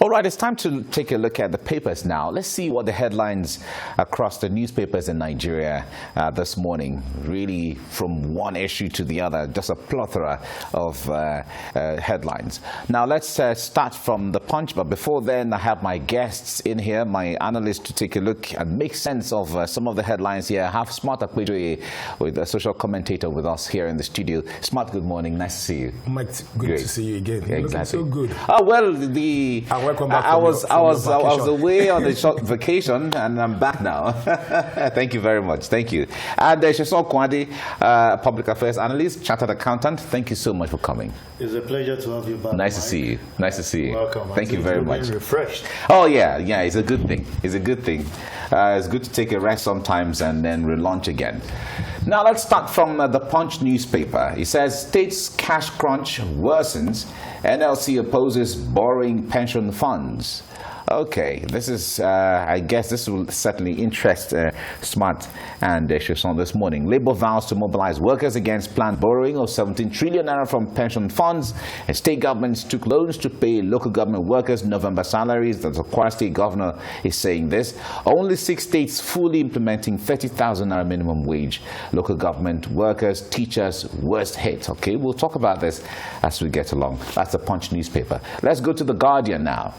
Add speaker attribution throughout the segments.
Speaker 1: All right, it's time to take a look at the papers now. Let's see what the headlines across the newspapers in Nigeria this morning. Really, from one issue to the other, just a plethora of headlines. Now, let's start from the Punch, but before then, I have my guests in here, my analysts, to take a look and make sense of some of the headlines here. I have Smart Akwejoye, with a social commentator, with us here in the studio. Smart, good morning. Nice to see you.
Speaker 2: Mike, good to see you again. You're
Speaker 1: exactly.
Speaker 2: looking so good.
Speaker 1: Oh, well, I was away on a short vacation, and I'm back now. Thank you very much. Thank you. And Sheson Kwandi, public affairs analyst, chartered accountant. Thank you so much for coming.
Speaker 3: It's a pleasure to have you back.
Speaker 1: Nice to see you. Nice to see you.
Speaker 3: Welcome.
Speaker 1: Thank you very much.
Speaker 2: Refreshed.
Speaker 1: Oh yeah, it's a good thing. It's a good thing. It's good to take a rest sometimes and then relaunch again. Now let's start from the Punch newspaper. It says state's cash crunch worsens. NLC opposes borrowing pension funds. Okay, this is, I guess this will certainly interest Smart and Sheson this morning. Labour vows to mobilize workers against planned borrowing of 17 trillion naira from pension funds. And state governments took loans to pay local government workers November salaries. The Kwara State governor is saying this. Only 6 states fully implementing 30,000 naira minimum wage. Local government workers, teachers, worst hit. Okay, we'll talk about this as we get along. That's the Punch newspaper. Let's go to The Guardian now.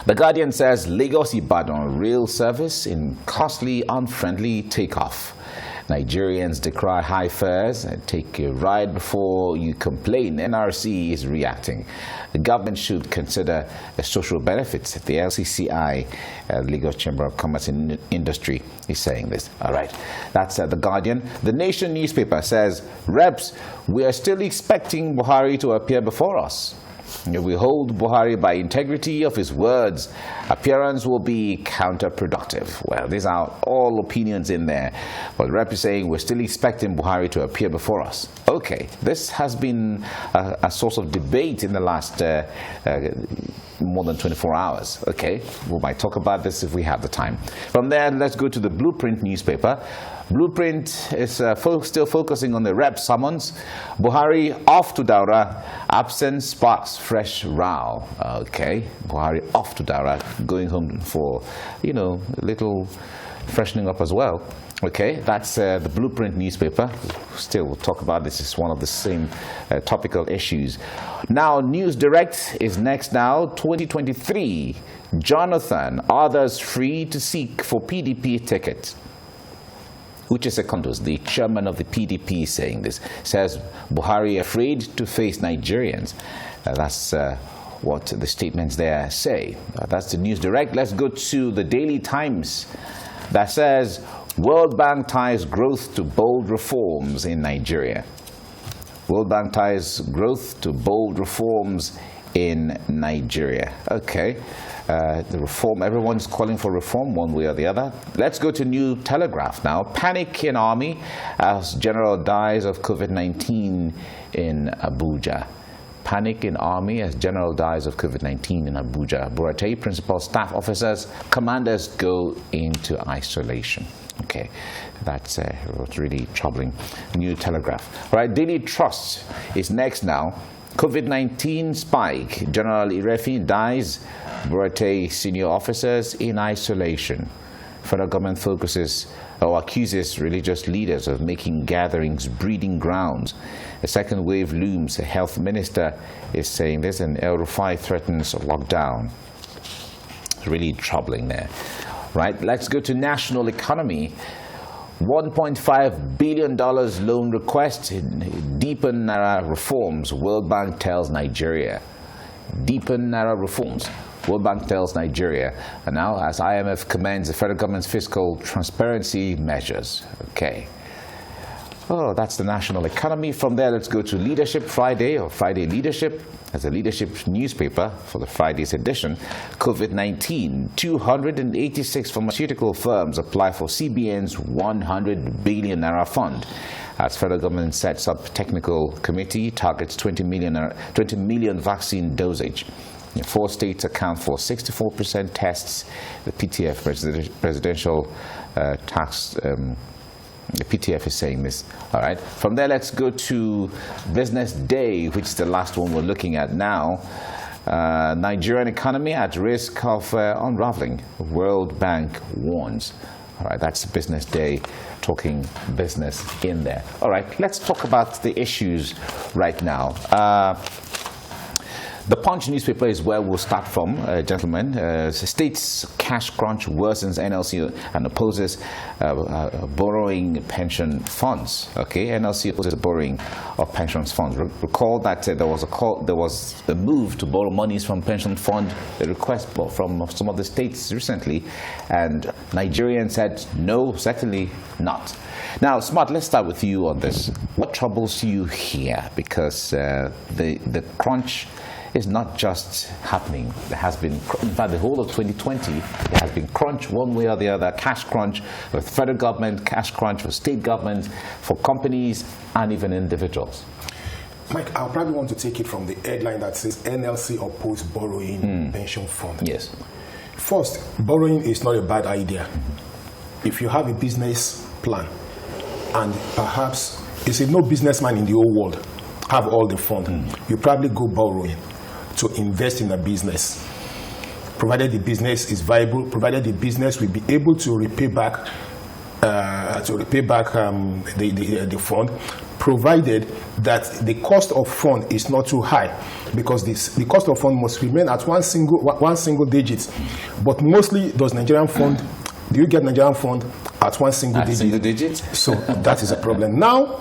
Speaker 1: The Guardian says Lagos-Ibadan rail service in costly, unfriendly takeoff. Nigerians decry high fares and take a ride before you complain. NRC is reacting. The government should consider the social benefits. The LCCI, Lagos Chamber of Commerce and Industry, is saying this. All right, that's The Guardian. The Nation newspaper says, Reps, we are still expecting Buhari to appear before us. We hold Buhari by integrity of his words. Appearance will be counterproductive. Well, these are all opinions in there. But Rep is saying we're still expecting Buhari to appear before us. Okay, this has been a source of debate in the last more than 24 hours. Okay, we might talk about this if we have the time. From there, let's go to the Blueprint newspaper. Blueprint is still focusing on the Rep summons. Buhari off to Daura. Absence sparks fresh row. Okay, Buhari off to Daura, going home for, a little freshening up as well. Okay, that's the Blueprint newspaper. Still, we'll talk about this. It's one of the same topical issues. Now, News Direct is next now. 2023, Jonathan, others free to seek for PDP ticket. Uche Secondos, the chairman of the PDP, is saying this. Says Buhari afraid to face Nigerians. That's what the statements there say. That's the News Direct. Let's go to the Daily Times. That says World Bank ties growth to bold reforms in Nigeria. World Bank ties growth to bold reforms in Nigeria. Okay. The reform, everyone's calling for reform one way or the other. Let's go to New Telegraph now. Panic in army as general dies of COVID-19 in Abuja. Panic in army as general dies of COVID-19 in Abuja. Buratai principal staff officers, commanders go into isolation. Okay, that's what's really troubling. New Telegraph. All right, Daily Trust is next now. COVID-19 spike. General Irefi dies. Buratai senior officers in isolation. Federal government focuses or accuses religious leaders of making gatherings breeding grounds. A second wave looms. The health minister is saying this, and El Rufai threatens lockdown. It's really troubling there. Right, let's go to national economy. $1.5 billion loan request, deepen Naira reforms, World Bank tells Nigeria. Deepen Naira reforms, World Bank tells Nigeria. And now, as IMF commends the federal government's fiscal transparency measures. Okay. Oh, that's the national economy. From there, let's go to Leadership Friday, or Friday Leadership. As a leadership newspaper for the Friday's edition. COVID-19, 286 pharmaceutical firms apply for CBN's 100 billion naira fund. As federal government sets up technical committee, targets 20 million vaccine dosage. 4 states account for 64% tests. The PTF presidential tax. The PTF is saying this. All right. From there, let's go to Business Day, which is the last one we're looking at now. Nigerian economy at risk of unraveling. World Bank warns. All right, that's Business Day, talking business in there. All right, let's talk about the issues right now. The Punch newspaper is where we'll start from, gentlemen. State's cash crunch worsens NLC and opposes borrowing pension funds. Okay, NLC opposes borrowing of pension funds. Recall that there was a move to borrow monies from pension fund, a request from some of the states recently, and Nigerians said no, certainly not. Now, Smart, let's start with you on this. What troubles you here? Because the crunch is not just happening. There has been, in fact, the whole of 2020, there has been crunch one way or the other, cash crunch with federal government, cash crunch for state government, for companies, and even individuals.
Speaker 2: Mike, I probably want to take it from the headline that says NLC oppose borrowing pension fund.
Speaker 1: Yes.
Speaker 2: First, borrowing is not a bad idea. If you have a business plan, and perhaps you say no businessman in the whole world have all the fund, you probably go borrowing to invest in a business, provided the business is viable, provided the business will be able to repay back the fund, provided that the cost of fund is not too high, because the cost of fund must remain at one single digit. But mostly, does Nigerian fund? Do you get Nigerian fund at one single digit? So that is a problem. Now,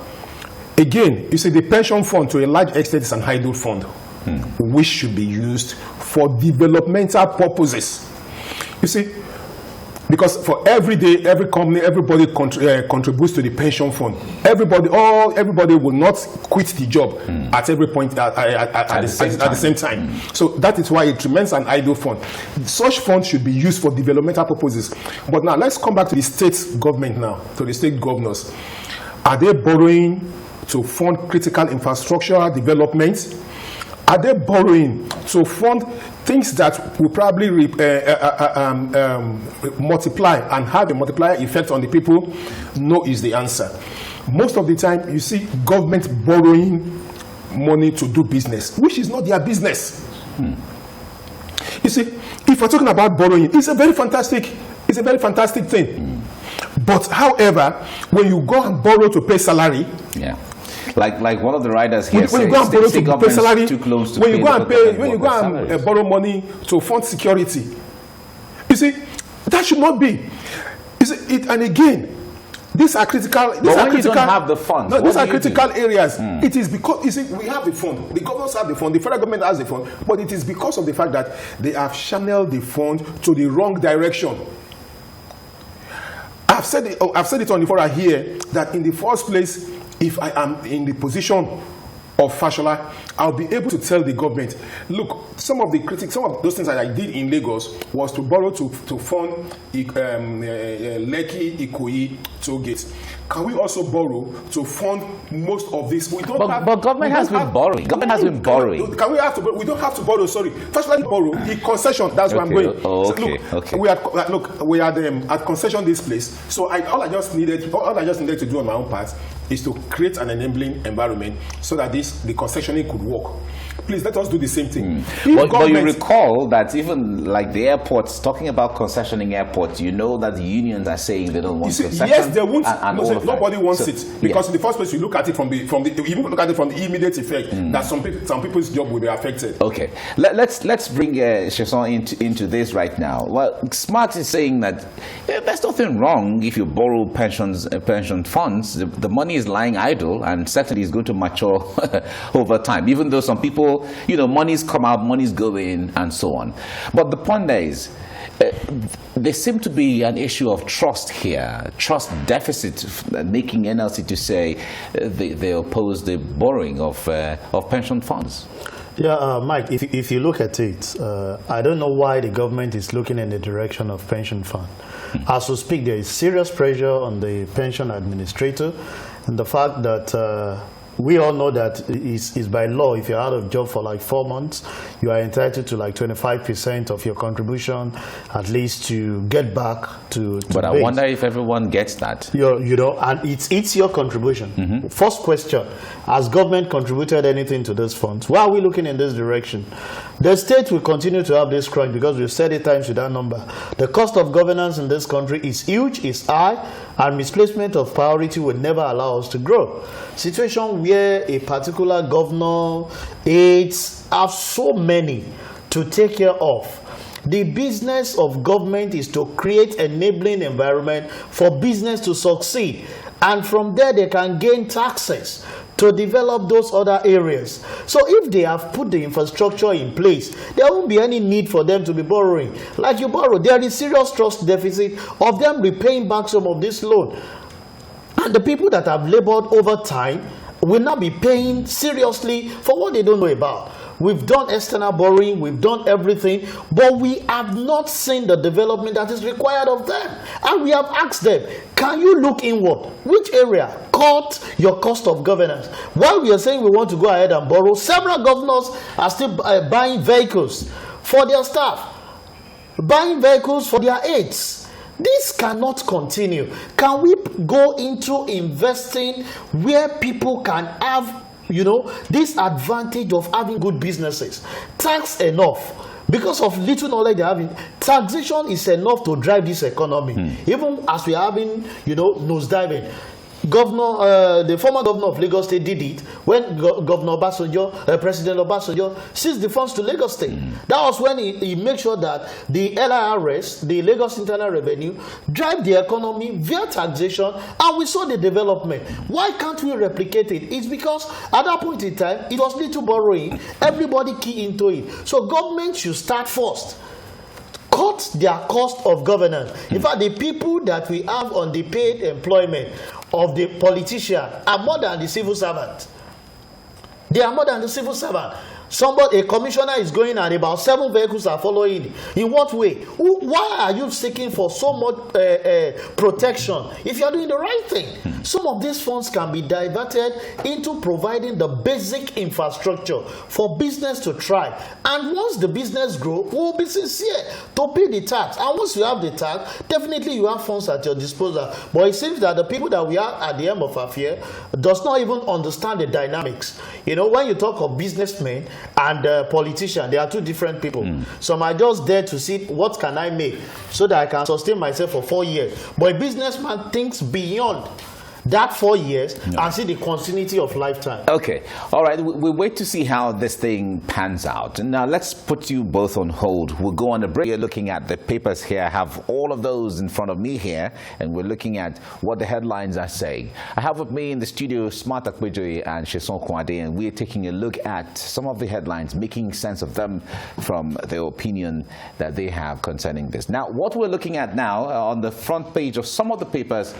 Speaker 2: again, you see, the pension fund to a large extent is an idle fund, which should be used for developmental purposes. You see, because for every day, every company, everybody contributes to the pension fund. Everybody will not quit the job at every point at the same time. So that is why it remains an idle fund. Such funds should be used for developmental purposes. But now let's come back to the state government now, to the state governors. Are they borrowing to fund critical infrastructure development? Are they borrowing to fund things that will probably multiply and have a multiplier effect on the people? No is the answer. Most of the time, you see government borrowing money to do business, which is not their business. You see, if we're talking about borrowing, it's a very fantastic thing. But however, when you go and borrow to pay salary,
Speaker 1: like one of the writers here
Speaker 2: when you go and borrow to pay salary, when you go and borrow money to fund security, you see, that should not be. You see, and again, these are critical.
Speaker 1: But when you don't have the funds,
Speaker 2: no, these are critical areas. It is because, you see, we have the fund. The governors have the fund. The federal government has the fund. But it is because of the fact that they have channeled the fund to the wrong direction. I've said it on the forum here that in the first place, if I am in the position of Fashola, I'll be able to tell the government, look, some of those things that I did in Lagos was to borrow to fund Lekki, Ikoyi toll gates. Can we also borrow to fund most of this? We don't
Speaker 1: but government has been borrowing. Government has been borrowing.
Speaker 2: Can we have to? We don't have to borrow. Sorry, Fashola borrow. The concession. That's where I'm going.
Speaker 1: Oh,
Speaker 2: okay.
Speaker 1: So look,
Speaker 2: we are at concession this place. So all I just needed to do on my own part is to create an enabling environment so that the concessioning could work. Please let us do the same thing.
Speaker 1: But you recall that even like the airports, talking about concessioning airports, you know that the unions are saying they don't want concession.
Speaker 2: Yes, they won't. Nobody wants it because in the first place you look at it from the immediate effect that some people's job will be affected.
Speaker 1: Okay, let's bring Sheson into this right now. Well, Smart is saying that there's nothing wrong if you borrow pension funds. The money is lying idle and certainly is going to mature over time. Even though some people, monies come out, monies go in, and so on. But the point there is, there seems to be an issue of trust here, trust deficit, making NLC to say they oppose the borrowing of pension funds.
Speaker 3: Yeah, Mike, if you look at it, I don't know why the government is looking in the direction of pension fund. As we speak, there is serious pressure on the pension administrator, and the fact that we all know that it's by law, if you're out of job for like 4 months, you are entitled to like 25% of your contribution, at least to get back to
Speaker 1: But I
Speaker 3: base.
Speaker 1: wonder if everyone gets that.
Speaker 3: You know, and it's your contribution. First question, has government contributed anything to this fund? Why are we looking in this direction? The state will continue to have this crunch because we've said it times with that number. The cost of governance in this country is huge, is high, and misplacement of priority will never allow us to grow. Situation where a particular governor, aides have so many to take care of. The business of government is to create enabling environment for business to succeed, and from there they can gain taxes to develop those other areas. So if they have put the infrastructure in place, there won't be any need for them to be borrowing. Like you borrow, there is serious trust deficit of them repaying back some of this loan. And the people that have labored over time will not be paying seriously for what they don't know about. We've done external borrowing, we've done everything, but we have not seen the development that is required of them. And we have asked them, can you look inward? Which area? Cut your cost of governance. While we are saying we want to go ahead and borrow, several governors are still buying vehicles for their staff, buying vehicles for their aides. This cannot continue. Can we go into investing where people can have, you know, this advantage of having good businesses? Tax enough. Because of little knowledge they have, taxation is enough to drive this economy. Even as we are having, you know, nosediving. The former governor of Lagos State did it when Governor Obasanjo, President Obasanjo, seized the funds to Lagos State. That was when he made sure that the LIRS, the Lagos Internal Revenue, drive the economy via taxation, and we saw the development. Why can't we replicate it? It's because at that point in time, it was little borrowing. Everybody key into it. So government should start first. Cut their cost of governance. In fact, the people that we have on the paid employment of the politician are more than the civil servant. They are more than the civil servant. A commissioner is going and about 7 vehicles are following. In what way? Why are you seeking for so much protection if you are doing the right thing? Some of these funds can be diverted into providing the basic infrastructure for business to thrive. And once the business grows, we will be sincere to pay the tax. And once you have the tax, definitely you have funds at your disposal. But it seems that the people that we are at the end of our year does not even understand the dynamics. You know, when you talk of businessmen and politician, they are two different people. Some are just there to see what can I make so that I can sustain myself for 4 years. But a businessman thinks beyond that 4 years and see the continuity of lifetime.
Speaker 1: Okay, all right, we'll wait to see how this thing pans out. Now let's put you both on hold. We'll go on a break. We're looking at the papers here. I have all of those in front of me here, and we're looking at what the headlines are saying. I have with me in the studio Smart Akpejoye and Sheson Kwade, and we're taking a look at some of the headlines, making sense of them from the opinion that they have concerning this. Now, what we're looking at now on the front page of some of the papers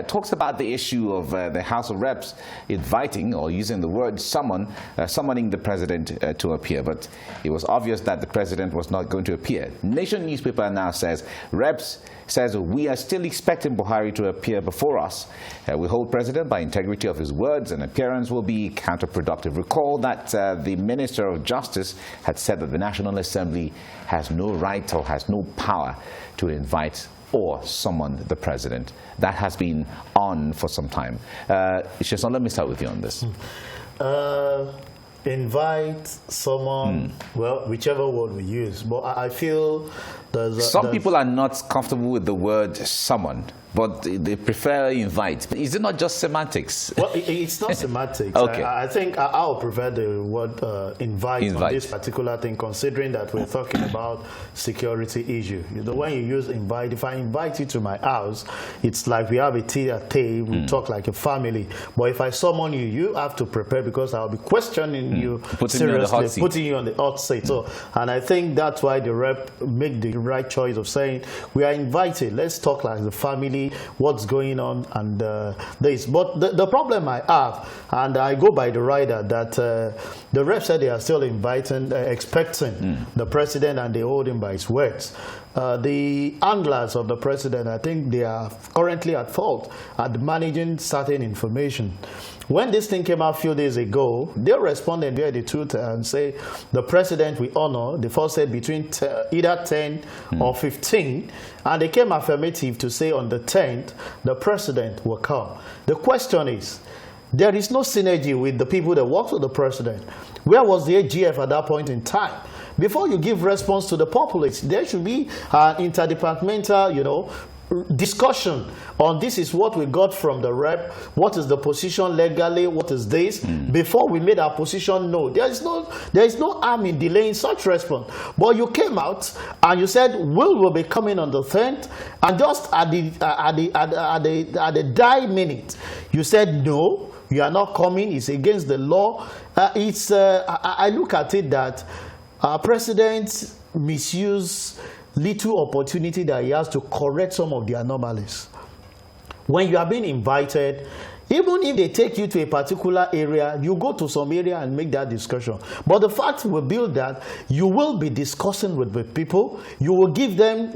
Speaker 1: talks about the issue of the House of Reps inviting or using the word summoning the president to appear. But it was obvious that the president was not going to appear. Nation newspaper now says, Reps says, we are still expecting Buhari to appear before us. We hold president by integrity of his words, and appearance will be counterproductive. Recall that the Minister of Justice had said that the National Assembly has no right or has no power to invite or summon the president. That has been on for some time. Sheson, let me start with you on this.
Speaker 3: Invite someone, well, whichever word we use, but I feel
Speaker 1: some people are not comfortable with the word summon, but they prefer invite. Is it not just semantics?
Speaker 3: Well, it's not semantics.
Speaker 1: Okay.
Speaker 3: I think I'll prefer the word invite on this particular thing, considering that we're talking about security issue. You know, when you use invite, if I invite you to my house, it's like we have a tea, we talk like a family. But if I summon you, you have to prepare, because I'll be questioning you seriously, putting you on the hot seat. So, and I think that's why the rep make the right choice of saying, we are invited, let's talk like the family, what's going on, and this. But the problem I have, and I go by the rider, that the rep said they are still expecting the president, and they hold him by his words. The anglers of the president, I think they are currently at fault at managing certain information. when this thing came out a few days ago, they responded via the Twitter and say the president will honor. The first said between either 10 or 15, and they came affirmative to say on the 10th the president will come. The question is, there is no synergy with the people that work with the president. Where was the AGF at that point in time? Before you give response to the populace, there should be an interdepartmental, discussion on this is what we got from the rep, what is the position legally, what is this, before we made our position known. There is no harm in delaying such response. But you came out and you said will be coming on the 10th, and just at the die minute, you said no, you are not coming, it's against the law. I look at it that our president misused little opportunity that he has to correct some of the anomalies. When you are being invited, even if they take you to a particular area, you go to some area and make that discussion. But the fact will be that you will be discussing with the people, you will give them,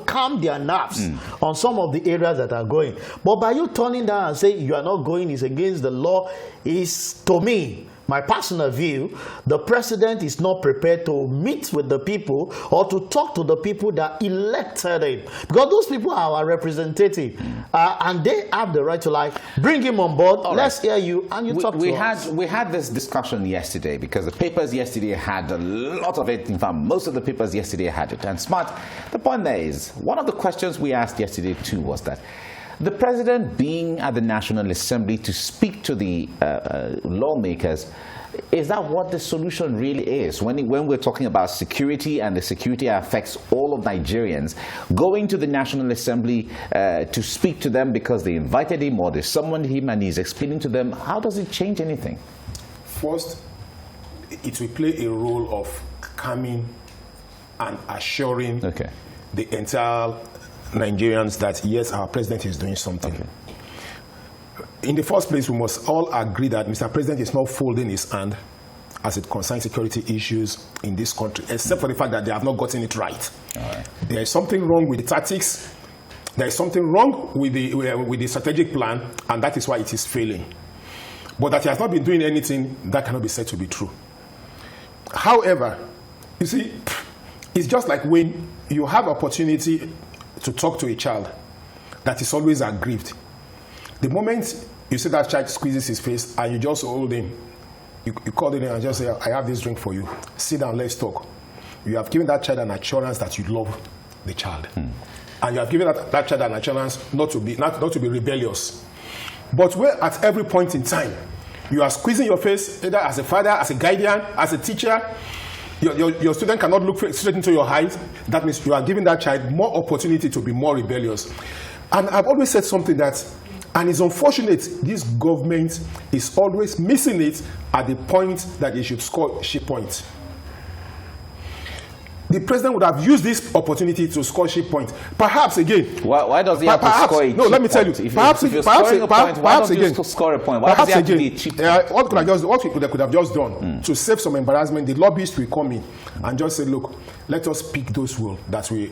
Speaker 3: calm their nerves on some of the areas that are going. But by you turning down and saying you are not going, is against the law, is, to me, my personal view, the president is not prepared to meet with the people or to talk to the people that elected him. Because those people are our representative. And they have the right to bring him on board, let's hear you, and you talk to us.
Speaker 1: We had this discussion yesterday because the papers yesterday had a lot of it. In fact, most of the papers yesterday had it. And Smart, the point there is, one of the questions we asked yesterday too was that the president being at the National Assembly to speak to the lawmakers, is that what the solution really is? When we're talking about security and the security affects all of Nigerians, going to the National Assembly to speak to them because they invited him or they summoned him and he's explaining to them, how does it change anything?
Speaker 2: First, it will play a role of calming and assuring the entire Nigerians that yes, our president is doing something. In the first place, we must all agree that Mr. President is not folding his hand as it concerns security issues in this country, except for the fact that they have not gotten it right. There is something wrong with the tactics. There is something wrong with the strategic plan, and that is why it is failing. But that he has not been doing anything, that cannot be said to be true. However, you see, it's just like when you have opportunity to talk to a child that is always aggrieved. The moment you see that child squeezes his face and you just hold him, you call him and just say, I have this drink for you. Sit down, let's talk. You have given that child an assurance that you love the child. And you have given that child an assurance not to be rebellious. But where at every point in time, you are squeezing your face, either as a father, as a guardian, as a teacher, your student cannot look straight into your eyes. That means you are giving that child more opportunity to be more rebellious. And I've always said something that, and it's unfortunate, this government is always missing it at the point that it should score sheep points. The president would have used this opportunity to score sheep points. Perhaps again.
Speaker 1: Why does he have to score a
Speaker 2: no, let me tell you.
Speaker 1: Perhaps you're scoring a point, why don't you just score a point? Why does he have to be a cheap point?
Speaker 2: What we could have just done to save some embarrassment, the lobbyists will come in and just say, look, let us pick those rules that we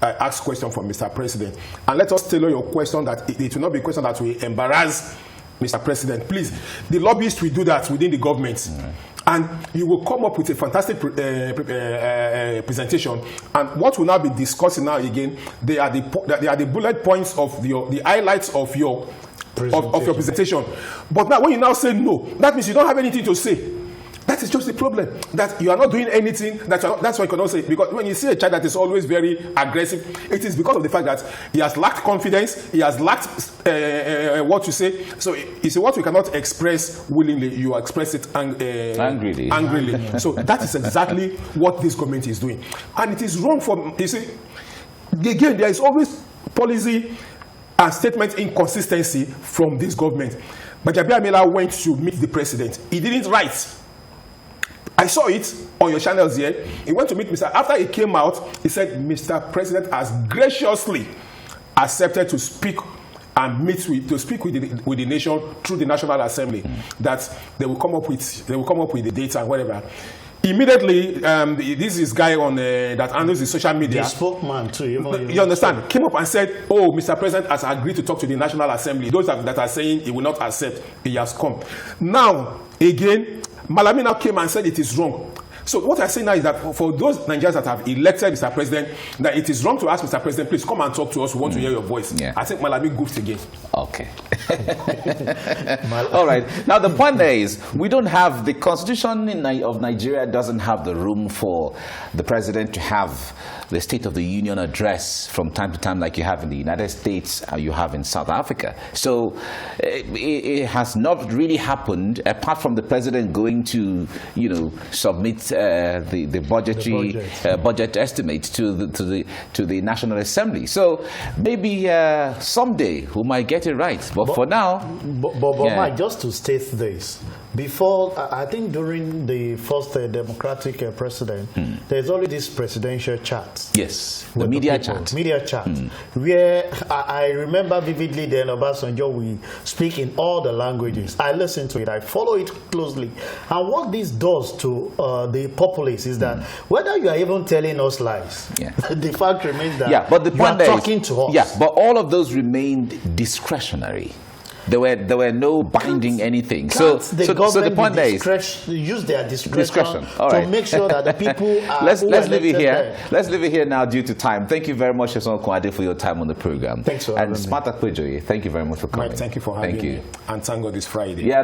Speaker 2: ask question from Mr. President. And let us tailor your question that it will not be a question that will embarrass Mr. President. Please, the lobbyists will do that within the government. And you will come up with a fantastic presentation. And what we'll now be discussing now again, they are the bullet points of the highlights of your presentation. But now when you now say no, that means you don't have anything to say. That is just the problem, that you are not doing anything. That's why you cannot say. Because when you see a child that is always very aggressive, it is because of the fact that he has lacked confidence, he has lacked what to say. So it's what we cannot express willingly, you express it angrily. So that is exactly what this government is doing. And it is wrong for, you see, again, there is always policy and statement inconsistency from this government. But Jabi Amila went to meet the president. He didn't write. I saw it on your channels here. He went to meet Mr. After he came out, he said, Mr. President has graciously accepted to speak and meet with the nation through the National Assembly. That they will come up with the data and whatever. Immediately, this is guy on that handles the social media.
Speaker 3: The spokesman too.
Speaker 2: You understand? Came up and said, "Oh, Mr. President has agreed to talk to the National Assembly. Those that are saying he will not accept, he has come." Now, again, Malami now came and said it is wrong. So what I say now is that for those Nigerians that have elected Mr. President, that it is wrong to ask Mr. President, please come and talk to us. We want to hear your voice.
Speaker 1: Yeah.
Speaker 2: I think Malami goofed again.
Speaker 1: Okay. All right. Now the point there is we don't have the constitution of Nigeria doesn't have the room for the president to have the State of the Union address from time to time like you have in the United States or you have in South Africa. So it has not really happened apart from the president going to, submit the budgetary budget estimate to the National Assembly. So maybe someday we might get it right. But for now,
Speaker 3: Mike, just to state this, before I think during the first Democratic president, there's only this presidential chat.
Speaker 1: Yes, the media chat.
Speaker 3: Media chat, where I remember vividly then Obasanjo we speak in all the languages. I listen to it, I follow it closely, and what this does to the populace is that whether you are even telling us lies, the fact remains that
Speaker 1: but the point
Speaker 3: you are talking to us.
Speaker 1: Yeah, but all of those remained discretionary. There were no binding anything. So the point there is
Speaker 3: use their discretion
Speaker 1: All right.
Speaker 3: to make sure that the people are
Speaker 1: let's leave it here.
Speaker 3: there.
Speaker 1: Let's leave it here now due to time. Thank you very much, Yason Kwade, for your time on the program.
Speaker 3: Thanks for having me.
Speaker 1: And Smart Akpejoye, thank you very much for coming.
Speaker 2: Mike, thank you for having me. And thank God it's Friday.
Speaker 1: Yeah.